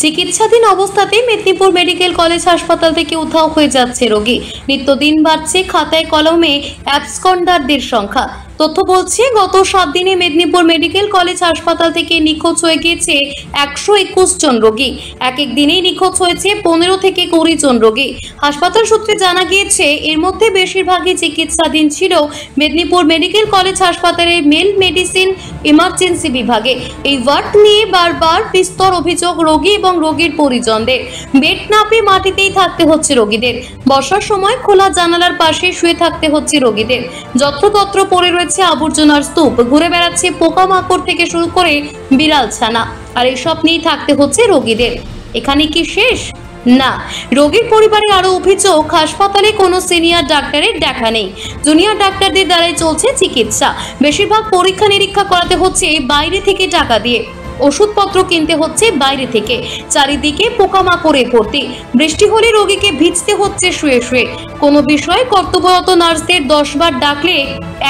চিকিৎসাধীন অবস্থাতেই Medinipur medical college হাসপাতাল থেকে উধাও হয়ে যাচ্ছে রোগী। নিত্যদিন বাড়ছে খাতায় কলমে অ্যাবসকন্ডারদের সংখ্যা। তথ্য বলছে, গত 7 দিনে মেদিনীপুর মেডিকেল কলেজ হাসপাতাল থেকে নিখোঁজ হয়ে গিয়েছে 121 জন রোগী। এক দিনেই নিখোঁজ হয়েছে 15 থেকে 20 জন রোগী। হাসপাতাল সূত্রে জানা গিয়েছে, এর মধ্যে বেশিরভাগই চিকিৎসাধীন ছিল মেদিনীপুর মেডিকেল কলেজ হাসপাতালের মেল মেডিসিন ইমার্জেন্সি বিভাগে। এই ওয়ার্ড নিয়ে বারবার বিস্তর অভিযোগ রোগী এবং রোগীর পরিজনদের। বেড না পেয়ে মাটিতেই থাকতে হচ্ছে রোগীদের। বর্ষার সময় খোলা জানালার পাশে শুয়ে থাকতে হচ্ছে রোগীদের। যত্রতত্র পড়ে রয়েছে আবর্জনার স্তূপ, ঘুরে বেড়াচ্ছে পোকামাকড় থেকে শুরু করে বিড়াল ছানা। আর এসব নিয়েই থাকতে হচ্ছে রোগীদের। এখানে কি শেষ? না, রোগীর পরিবারের আরো অভিযোগ, হাসপাতালে কোনো সিনিয়র ডাক্তারের দেখা নেই। জুনিয়র ডাক্তারদের দ্বারাই চলছে চিকিৎসা। বেশিরভাগ পরীক্ষা নিরীক্ষা করাতে হচ্ছে বাইরে থেকে টাকা দিয়ে। ওষুধপত্র কিনতে হচ্ছে বাইরে থেকে। চারিদিকে পোকামাকড়ে ভর্তি। বৃষ্টি হলে রোগীকে ভিজতে হচ্ছে শুয়ে শুয়ে। কোনো বিষয়ে কর্তব্যরত নার্সদের 10 বার ডাকলে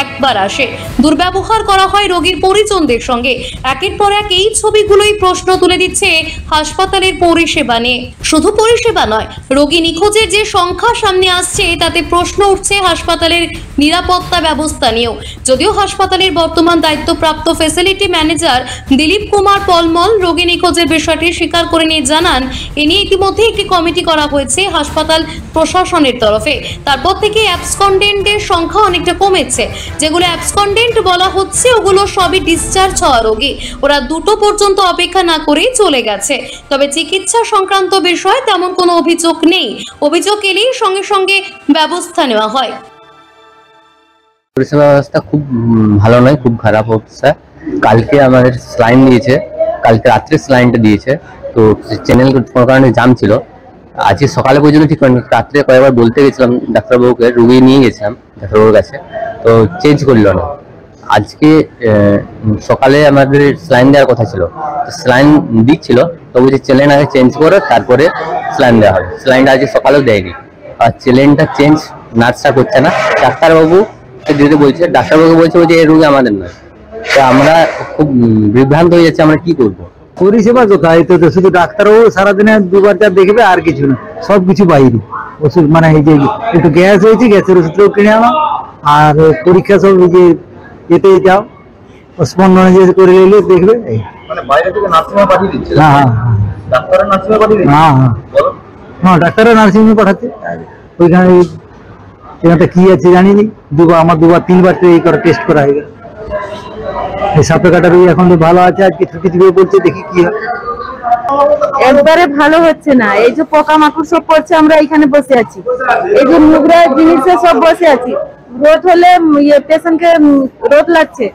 একবার আসে। দুর্ব্যবহার করা হয় রোগীর পরিজনদের সঙ্গে। একের পর এক এই ছবিগুলোই প্রশ্ন তুলে দিচ্ছে হাসপাতালের পরিষেবা নিয়ে। শুধু পরিষেবা নয়, রোগী নিখোঁজের যে সংখ্যা সামনে আসছে তাতে প্রশ্ন উঠছে হাসপাতালের নিরাপত্তা ব্যবস্থা নিয়েও। যদিও হাসপাতালের বর্তমান দায়িত্বপ্রাপ্ত ফ্যাসিলিটি ম্যানেজার দিলীপ কুমার পলমল রোগী নিখোঁজের বিষয়টি স্বীকার করে নিয়ে জানান, এ নিয়ে ইতিমধ্যে একটি কমিটি করা হয়েছে হাসপাতাল প্রশাসনের তরফে। তারপর থেকে অ্যাবসকন্ডেন্টের সংখ্যা অনেকটা কমেছে। যেগুলো অ্যাবসকন্ডেন্ট বলা হচ্ছে ওগুলো সবই ডিসচার্জ হওয়া রোগী। ওরা 2টো পর্যন্ত অপেক্ষা না করেই চলে গেছে। তবে চিকিৎসা সংক্রান্ত বিষয়ে তেমন কোনো অভিযোগ নেই। অভিযোগ এলেই সঙ্গে সঙ্গে ব্যবস্থা নেওয়া হয়। পরিষেবা ব্যবস্থা খুব ভালো নয়, খুব খারাপ অবস্থা। কালকে আমাদের স্লাইন দিয়েছে, কালকে রাত্রে স্লাইনটা দিয়েছে, তো চ্যানেল কোনো কারণে জাম ছিল। আজকে সকালে পর্যন্ত ঠিক হয়নি। রাত্রে কয়েকবার বলতে গেছিলাম ডাক্তারবাবুকে, রুগী নিয়ে গেছিলাম ডাক্তারবাবুর কাছে, তো চেঞ্জ করলো না। আজকে সকালে আমাদের স্লাইন দেওয়ার কথা ছিল, স্লাইন দিচ্ছিল, তো বলছে চ্যানেল আগে চেঞ্জ করে তারপরে স্লাইন দেওয়া হবে। স্লাইনটা আজকে সকালেও দেয়নি। আর চ্যানেলটা চেঞ্জ নার্সটা করছে না, ডাক্তারবাবু দিদি বলছে, ডাক্তারবাবু বলছে যে এই রোগী আমাদের নয়। তো আমরা খুব বিভ্রান্ত হয়ে যাচ্ছি, আমরা কি করবো? পরিষেবা কোথায়? তো শুধু ডাক্তারবাবু সারাদিনে 2-4 দেখবে, আর কিছু না, সবকিছু বাইরে। ওষুধ মানে এই যে একটু গ্যাস হয়েছে, গ্যাসের ওষুধটাও কিনে আনো, আর পরীক্ষা সব এই যে যেতে যাও স্পন্দনে যে করে নিলে দেখবে। মানে বাইরে থেকে নার্সিংহোমে পাঠিয়ে দিচ্ছে? হ্যাঁ, ডাক্তারের নার্সিংহোমে পাঠিয়ে দিচ্ছে? হ্যাঁ, ডাক্তারের নার্সিংহোমে পাঠাচ্ছে। ওইখানে এখানটা কি আছে জানিনি, আমার 2-3 বার এই করে টেস্ট করা হয়ে গেল। এই সাপে কাটার এখন তো ভালো আছে, আজকে ছুটি দিবে বলছে, দেখি কি হয়। একবারে ভালো হচ্ছে না। এই যে পোকামাকড় সব পড়ছে, আমরা এখানে বসে আছি, এই যে নোংরা জিনিসে সব বসে আছি। রোদ হলে পেশেন্টকে রোদ লাগছে,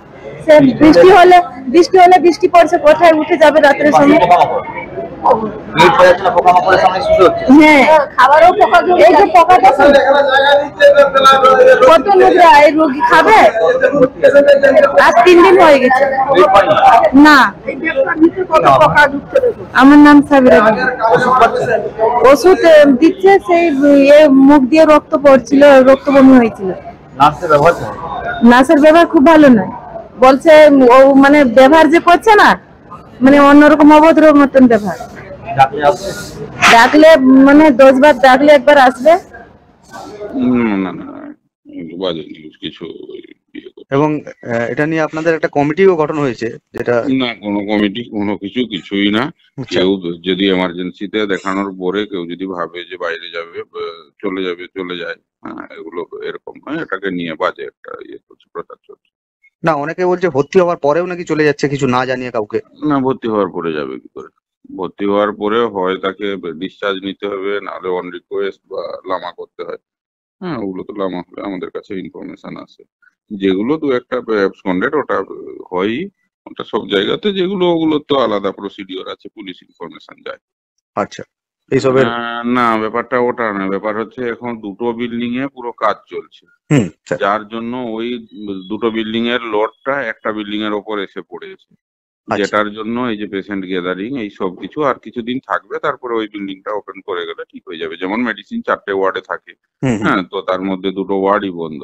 সে বৃষ্টি হলে বৃষ্টি পড়ছে, কোথায় উঠে যাবে রাত্রের সময়? হ্যাঁ, খাবারও পোকা। এই যে পোকাটা কত নোংরা, এই রোগী খাবে? আজ 3 দিন হয়ে গেছে না। আমার নাম সাবিরা। ওষুধ দিচ্ছে, সেই মুখ দিয়ে রক্ত পড়ছিল, রক্ত বমি হয়েছিল। নার্সের ব্যবহার খুব ভালো নয়, বলছে ও মানে ব্যবহার যে করছে না, মানে অন্যরকম অভদ্র মতন ব্যবহার। ডাকলে মানে 10 বার ডাকলে একবার আসবে। কিছু। এবং এটা নিয়ে আপনাদের একটা কমিটিও গঠন হয়েছে, যেটা? না, কোনো কমিটি কোনো কিছুই না। কেউ যদি এমার্জেন্সিতে দেখানোর পরে কেউ যদি ভাবে যে বাইরে যাবে, চলে যায়, এগুলো এরকম হয়। এটাকে নিয়ে বাজে একটা প্রচার চলছে। না, অনেকে বলছে ভর্তি হওয়ার পরেও নাকি চলে যাচ্ছে কিছু না জানিয়ে কাউকে। না, ভর্তি হওয়ার পরে যাবে কি করে? ভর্তি হওয়ার পরে হয় তাকে ডিসচার্জ নিতে হবে, নাহলে অন রিকোয়েস্ট বা লামা করতে হয়। হ্যাঁ, ওগুলো তো লামা হলে আমাদের কাছে ইনফরমেশন আছে। যেগুলো 2-1টা অ্যাবসকন্ডেড, ওটা হয়ই, ওটা সব জায়গাতে। যেগুলো ওগুলো তো আলাদা প্রসিডিওর আছে, পুলিশ ইনফরমেশন যায়। আচ্ছা, এইসবের না, ব্যাপারটা ওটা না। ব্যাপার হচ্ছে এখন 2টো বিল্ডিং এ পুরো কাজ চলছে, যার জন্য ওই 2টো বিল্ডিং এর লোডটা একটা বিল্ডিং এর ওপর এসে পড়েছে, যেটার জন্য এই যে পেশেন্ট গ্যাদারিং এই সব কিছু আর কিছুদিন থাকবে। তারপরে ওই বিল্ডিংটা ওপেন করে গেলে ঠিক হয়ে যাবে। যেমন মেডিসিন 4টে ওয়ার্ডে থাকে, হ্যাঁ, তো তার মধ্যে 2টো ওয়ার্ডই বন্ধ।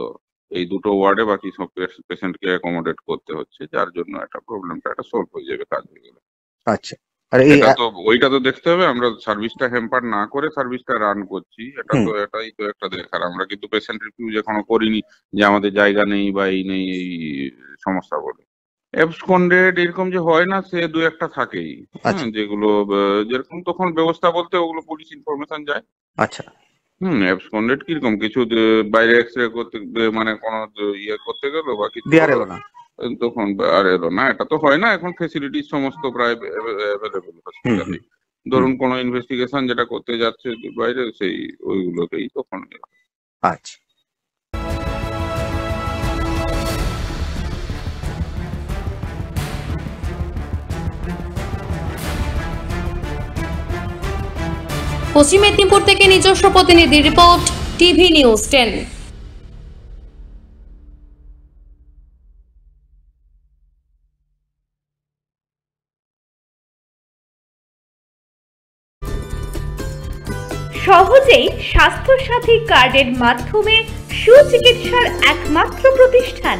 এই দুটো ওয়ার্ডে বাকি সব পেশেন্টকে অ্যাকোমোডেট করতে হচ্ছে, যার জন্য একটা প্রবলেমটা একটা সলভ হয়ে যাবে কাজ হয়ে গেলে। আচ্ছা, আর ওইটা তো দেখতে হবে, আমরা সার্ভিসটা হ্যাম্পার না করে সার্ভিসটা রান করছি, এটাই তো একটা দেখার। আমরা কিন্তু পেশেন্ট রিফিউজ এখনো করিনি যে আমাদের জায়গা নেই বা এই নেই এই সমস্যা বলে। অ্যাবসকন্ডেড এরকম যে হয় না, সে দু একটা থাকেই, যেগুলো যেরকম তখন ব্যবস্থা বলতে ওগুলো পুলিশ ইনফরমেশন যায়। আচ্ছা, অ্যাবসকন্ডেড কিরকম কিছু বাইরে এক্সরে করতে মানে কোনো ইয়ে করতে গেল বা কিছু এলো না, তখন আর এলো না, এটা তো হয় না। এখন ফেসিলিটি সমস্ত প্রায় অ্যাভেলেবল হসপিটালে। ধরুন কোনো ইনভেস্টিগেশন যেটা করতে যাচ্ছে বাইরে, সেই ওইগুলোতেই তখন। আচ্ছা, পশ্চিম মেদিনীপুর থেকে নিজস্ব প্রতিনিধি রিপোর্ট, টিভি নিউজ 10। সহজেই স্বাস্থ্যসাথী কার্ডের মাধ্যমে সুচিকিৎসার একমাত্র প্রতিষ্ঠান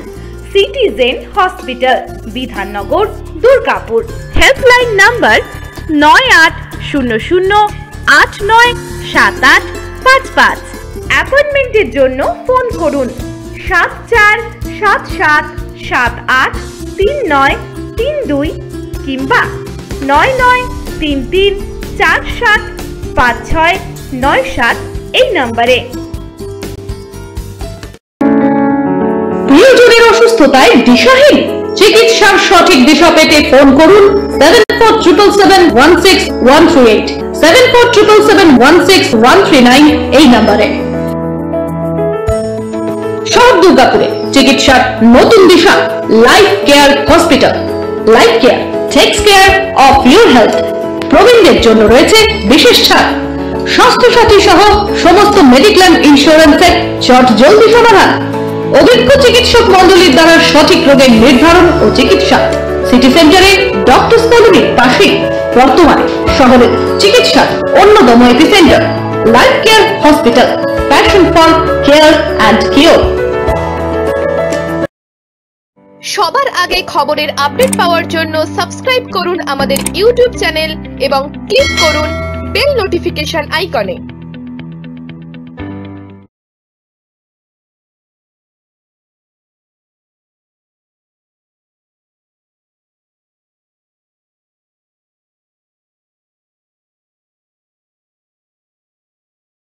citizen hospital, Bidhannagar, Durgapur. Helpline number 9800897855। অ্যাপয়েন্টমেন্টের জন্য ফোন করুন 7477783932 কিংবা 9933475697 এই নম্বরে। প্রিয়জনের অসুস্থতায় দিশাহীন, চিকিৎসার সঠিক দিশা পেতে ফোন করুন 7477716138, 7477716139 এই নম্বরে। শহর দুর্গাপুরে চিকিৎসার নতুন দিশা life care hospital. Life care takes care of your health. প্রবীণদের জন্য রয়েছে বিশেষ ছাড়। স্বাস্থ্যসাথী সহ সমস্ত মেডিক্লেম ইন্স্যুরেন্সের চট জলদি সমাধান। অভিজ্ঞ চিকিৎসক মন্ডলীর দ্বারা সঠিক রোগের নির্ধারণ ও চিকিৎসা। সিটি সেন্টারে ডক্টর কলোনির পাশে বর্তমানে শহরের চিকিৎসার অন্যতম epicentre life care hospital, passion for care and cure. সবার আগে খবরের আপডেট পাওয়ার জন্য সাবস্ক্রাইব করুন আমাদের ইউটিউব চ্যানেল এবং ক্লিক করুন বেল নোটিফিকেশন আইকনে।